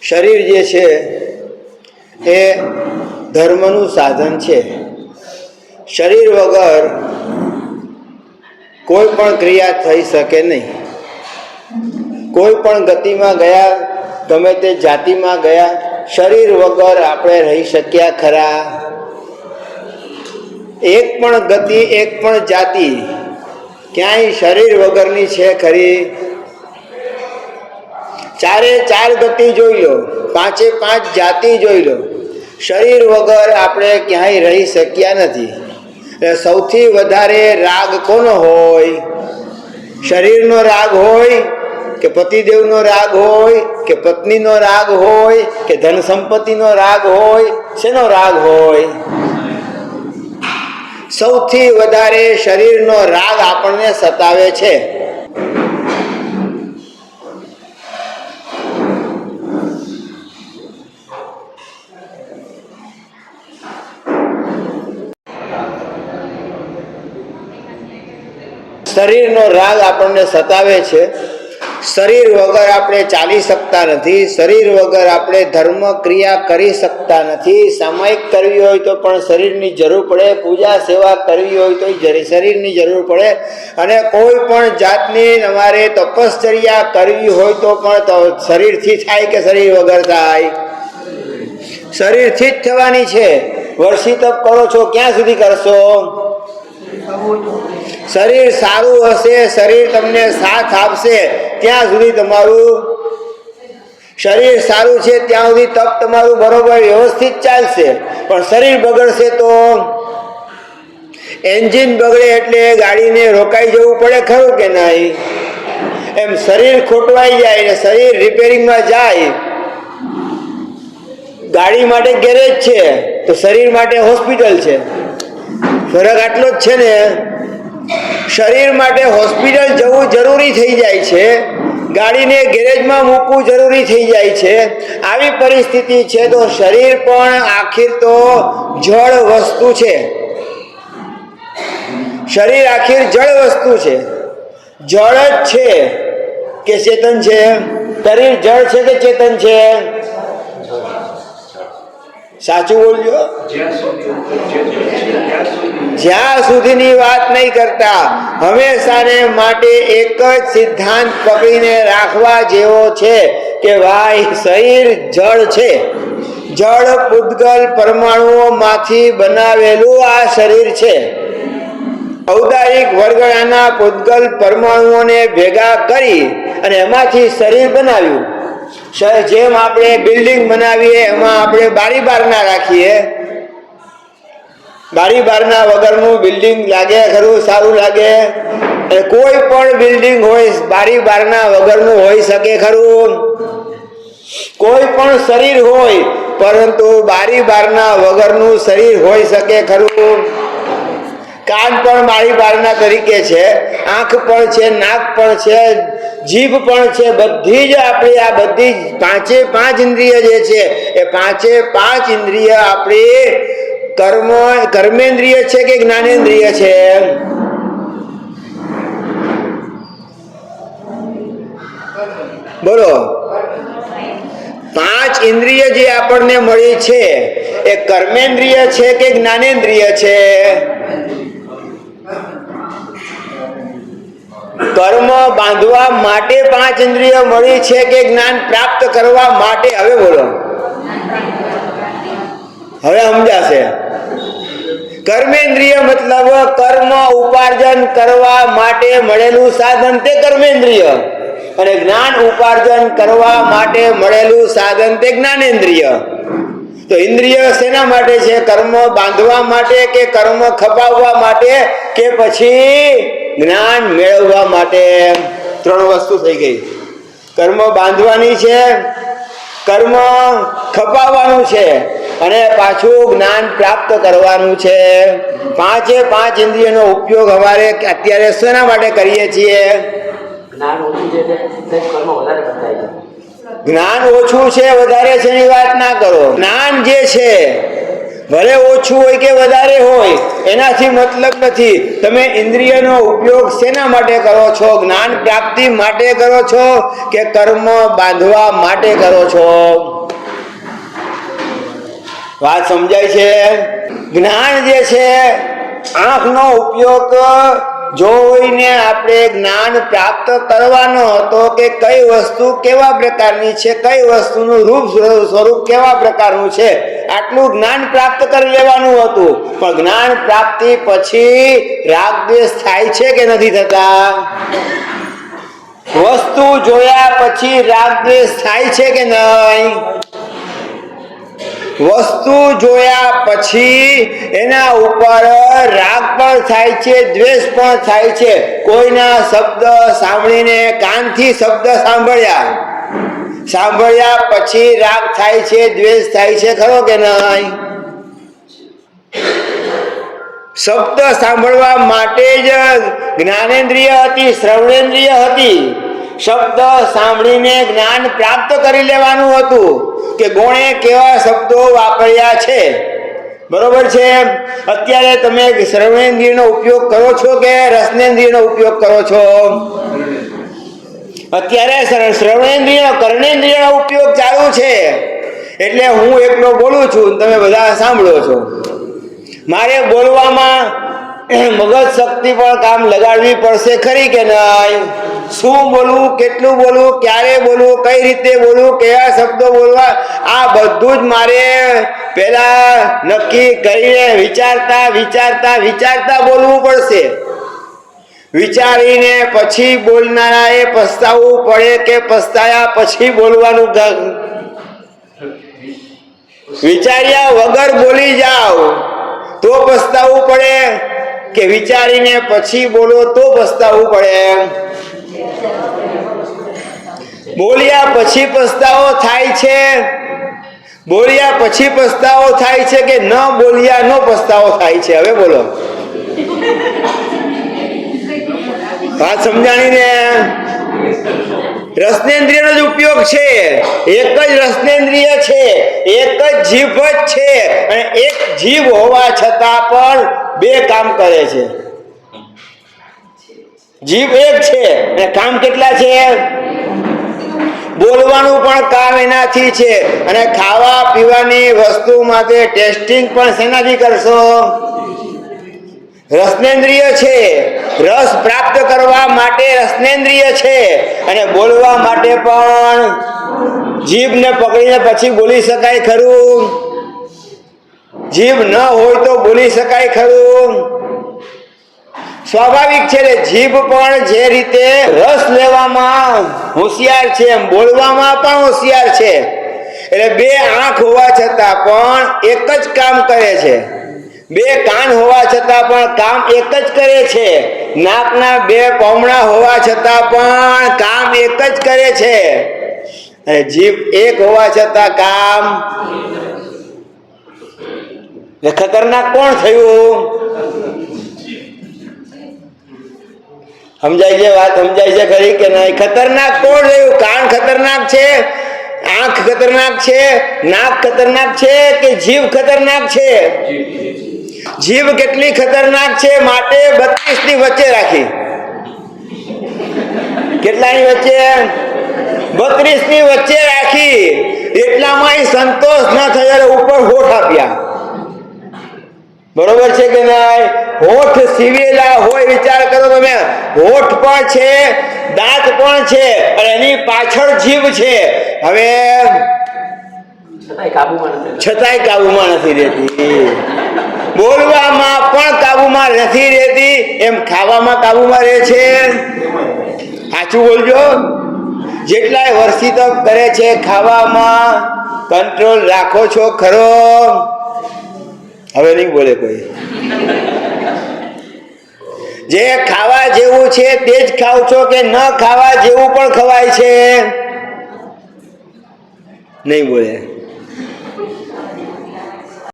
શરીર જે છે એ ધર્મનું સાધન છે. શરીર વગર કોઈ પણ ક્રિયા થઈ શકે નહીં. કોઈ પણ ગતિમાં ગયા, ગમે તે જાતિમાં ગયા, શરીર વગર આપણે રહી શક્યા ખરા? એક પણ ગતિ, એક પણ જાતિ ક્યાંય શરીર વગરની છે ખરી? ચારે ચાર ગતિ જોઈ લો, પાંચે પાંચ જાતિ જોઈ લો, શરીર વગર આપણે ક્યાંય રહી શક્યા નથી. સૌથી વધારે રાગ કોનો હોય? શરીરનો રાગ હોય કે પતિદેવનો રાગ હોય કે પત્નીનો રાગ હોય કે ધન સંપત્તિનો રાગ હોય? શેનો રાગ હોય? સૌથી વધારે શરીરનો રાગ આપણને સતાવે છે. શરીરનો રાગ આપણને સતાવે છે. શરીર વગર આપણે ચાલી શકતા નથી. શરીર વગર આપણે ધર્મ ક્રિયા કરી શકતા નથી. સામાયિક કરવી હોય તો પણ શરીરની જરૂર પડે. પૂજા સેવા કરવી હોય તો શરીરની જરૂર પડે. અને કોઈ પણ જાતની તમારે તપશ્ચર્યા કરવી હોય તો પણ શરીરથી થાય કે શરીર વગર થાય? શરીરથી જ થવાની છે. વર્ષી તપ કરો છો, ક્યાં સુધી કરશો? શરીર સારું હશે, શરીર તમને સાથ આપશે ત્યાં સુધી તમારું શરીર સારું છે, ત્યાં સુધી તપ તમારું બરોબર વ્યવસ્થિત ચાલશે. પણ શરીર બગડશે તો એન્જિન બગડે એટલે ગાડીને રોકાઈ જવું પડે ખરું કે નહીં? એમ શરીર ખોટવાઈ જાય ને શરીર રિપેરિંગમાં જાય. ગાડી માટે ગેરેજ છે તો શરીર માટે હોસ્પિટલ છે. ફરક આટલો જ છે ને. શરીર માટે હોસ્પિટલ જવું જરૂરી થઈ જાય છે, ગાડીને ગેરેજમાં મૂકવું જરૂરી થઈ જાય છે. આવી પરિસ્થિતિ છે તો શરીર પણ આખીર તો જળ વસ્તુ છે. શરીર આખીર જળ વસ્તુ છે. જળ જ છે કે ચેતન છે? શરીર જળ છે કે ચેતન છે? સાચું બોલજો. જ્યાં સુધીની વાત નહીં કરતા, હંમેશાને માટે એક જ સિદ્ધાંત પકડીને રાખવા જેવો છે કે ભાઈ શરીર જળ છે. જળ પૂતગલ પરમાણુઓમાંથી બનાવેલું આ શરીર છે. ઔદારિક વર્ગણાના પૂતગલ પરમાણુઓને ભેગા કરી અને એમાંથી શરીર બનાવ્યું. જેમ આપણે બિલ્ડિંગ બનાવીએ એમાં આપણે બારી બારણા રાખીએ. બારી બારણા વગરનું બિલ્ડિંગ લાગે ખરું? સારું લાગે? કોઈ પણ બિલ્ડિંગ હોય બારી બારણા વગરનું હોઈ શકે ખરું? કોઈ પણ શરીર હોય પરંતુ બારી બારણા વગરનું શરીર હોઈ શકે ખરું? કાન પણ બારી બારણા તરીકે છે, આંખ પણ છે, નાક પણ છે, જીભ પણ છે. બધી જ આપણી આ બધી પાંચે પાંચ ઇન્દ્રિય જે છે એ પાંચે પાંચ ઇન્દ્રિય આપણી કર્મેન્દ્રિય છે કે જ્ઞાનેન્દ્રિય છે? બોલો. પાંચ ઇન્દ્રિય જે આપણને મળી છે એ કર્મેન્દ્રિય છે કે જ્ઞાનેન્દ્રિય છે? કર્મ બાંધવા માટે પાંચ ઇન્દ્રિય મળી છે કે જ્ઞાન પ્રાપ્ત કરવા માટે? હવે બોલો, હવે સમજાશે. કર્મેન્દ્રિય મતલબ કર્મ ઉપાર્જન કરવા માટે મળેલું સાધન, તે કર્મેન્દ્રિય. અને જ્ઞાન ઉપાર્જન કરવા માટે મળેલું સાધન તે જ્ઞાનેન્દ્રિય. તો ઇન્દ્રિય શેના માટે છે? કર્મ બાંધવા માટે કે કર્મ ખપાવવા માટે કે પછી જ્ઞાન મેળવવા માટે? ત્રણ વસ્તુ થઈ ગઈ. કર્મ બાંધવાની છે, કર્મ ખપાવવાનું છે અને પાછું જ્ઞાન પ્રાપ્ત કરવાનું છે. પાંચે પાંચ ઇન્દ્રિયનો ઉપયોગ અમારે અત્યારે શેના માટે કરીએ છીએ? જ્ઞાન ઓછું છે વધારે છે એની વાત ના કરો. જ્ઞાન જે છે ભલે ઓછું હોય કે વધારે હોય એનાથી મતલબ નથી. તમે ઇન્દ્રિયનો ઉપયોગ શેના માટે કરો છો? જ્ઞાન પ્રાપ્તિ માટે કરો છો કે કર્મ બાંધવા માટે કરો છો? વાત સમજાય છે? જ્ઞાન જે છે, આંખનો ઉપયોગ જોઈને આપણે જ્ઞાન પ્રાપ્ત કરવાનો હતો કે કઈ વસ્તુ કેવા પ્રકારની છે, કઈ વસ્તુનું રૂપ સ્વરૂપ કેવા પ્રકારનું છે, આટલું જ્ઞાન પ્રાપ્ત કરી લેવાનું હતું. પણ જ્ઞાન પ્રાપ્તિ પછી રાગ દ્વેષ થાય છે કે નથી થતા? વસ્તુ જોયા પછી રાગ દ્વેષ થાય છે કે નહીં? વસ્તુ જોયા પછી એના ઉપર રાગ પણ થાય છે, દ્વેષ પણ થાય છે. કોઈના શબ્દ સાંભળીને, કાનથી શબ્દ સાંભળ્યા પછી રાગ થાય છે, દ્વેષ થાય છે, ખરો કે નહીં? શબ્દ સાંભળવા માટે જ જ્ઞાનેન્દ્રિય હતી, શ્રવણેન્દ્રિય હતી. શબ્દ સાંભળીને જ્ઞાન પ્રાપ્ત કરી લેવાનું હતું કે કોણે કેવા શબ્દો વાપર્યા છે. બરોબર છે? અત્યારે તમે શ્રવણેન્દ્રિયનો ઉપયોગ કરો છો કે રસનેન્દ્રિયનો ઉપયોગ કરો છો? અત્યારે શ્રવણેન્દ્રિય, કર્ણેન્દ્રિયનો ઉપયોગ ચાલુ છે. એટલે હું એકલો બોલું છું, તમે બધા સાંભળો છો. મારે બોલવામાં મગજ શક્તિ પણ કામ લગાડવી પડશે ખરી કે નહીં? શું બોલવું, કેટલું બોલવું, ક્યારે બોલવું, કઈ રીતે બોલવું, કયા શબ્દો બોલવા, આ બધું જ મારે પહેલા નક્કી કરીને વિચારતા બોલવું પડશે. વિચારીને પછી બોલનારાએ પસ્તાવવું પડે કે પસ્તાયા પછી બોલવાનું? વિચાર્યા વગર બોલી જાઓ તો પસ્તાવવું પડે કે વિચારીને પછી બોલો તો પસ્તાવવું પડે? બોલ્યા પછી પસ્તાવો થાય છે? બોલ્યા પછી પસ્તાવો થાય છે કે ન બોલ્યા નો પસ્તાવો થાય છે? હવે બોલો, વાત સમજાણી ને? રસનેન્દ્રિયનો જ ઉપયોગ છે, એક જ રસનેન્દ્રિય છે, એક જ જીભ જ છે, અને એક જીભ હોવા છતાં પણ બે કામ કરે છે. જીભ એક છે અને કામ કેટલા છે? બોલવાનું પણ કામ એનાથી છે, અને ખાવા પીવાની વસ્તુ માટે ટેસ્ટિંગ પણ શેનાથી કરશો? રસનેન્દ્રિય છે. રસ પ્રાપ્ત કરવા માટે રસનેન્દ્રિય છે, અને બોલવા માટે પણ જીભને પકડીને પછી બોલી શકાય ખરું? જીભ ન હોય તો બોલી શકાય ખરું? સ્વાભાવિક છે. જીભ પણ જે રીતે રસ લેવામાં હોશિયાર છે, એમ બોલવામાં પણ હોશિયાર છે. એટલે બે આંખ હોવા છતાં પણ એક જ કામ કરે છે, બે કાન હોવા છતાં પણ કામ એક જ કરે છે, નાકના બે પમણા હોવા છતાં પણ કામ એક જ કરે છે, અને જીભ એક હોવા છતાં કામ. ખતરનાક કોણ થયું? સમજાય છે? વાત સમજાય છે ખરી કે નહીં? ખતરનાક કોણ થયું? કાન ખતરનાક છે, આંખ ખતરનાક છે, નાક ખતરનાક છે કે જીભ ખતરનાક છે? જીભ કેટલી ખતરનાક છે? માટે 32 ની વચ્ચે રાખી. કેટલાની વચ્ચે? 32 ની વચ્ચે રાખી. એટલામાં સંતોષ ન થયો, ઉપર હોઠ આપ્યા. બરોબર છે કે નહીં? હોઠ સીવેલા હોય, વિચાર કરો તમે. હોઠ પણ છે, દાંત પણ છે, અને એની પાછળ જીભ છે. હવે છતાંય કાબુમાં નથી રહેતી. બોલવામાં પણ કાબુમાં નથી રહેતી, એમ ખાવામાં કાબુમાં રહે છે? સાચું બોલજો. જેટલાય વર્ષી તપ કરે છે, ખાવામાં કંટ્રોલ રાખો છો ખરો? હવે નહીં બોલે કોઈ. જે ખાવા જેવું છે તે જ ખાવ છો કે ન ખાવા જેવું પણ ખવાય છે? નહીં બોલે.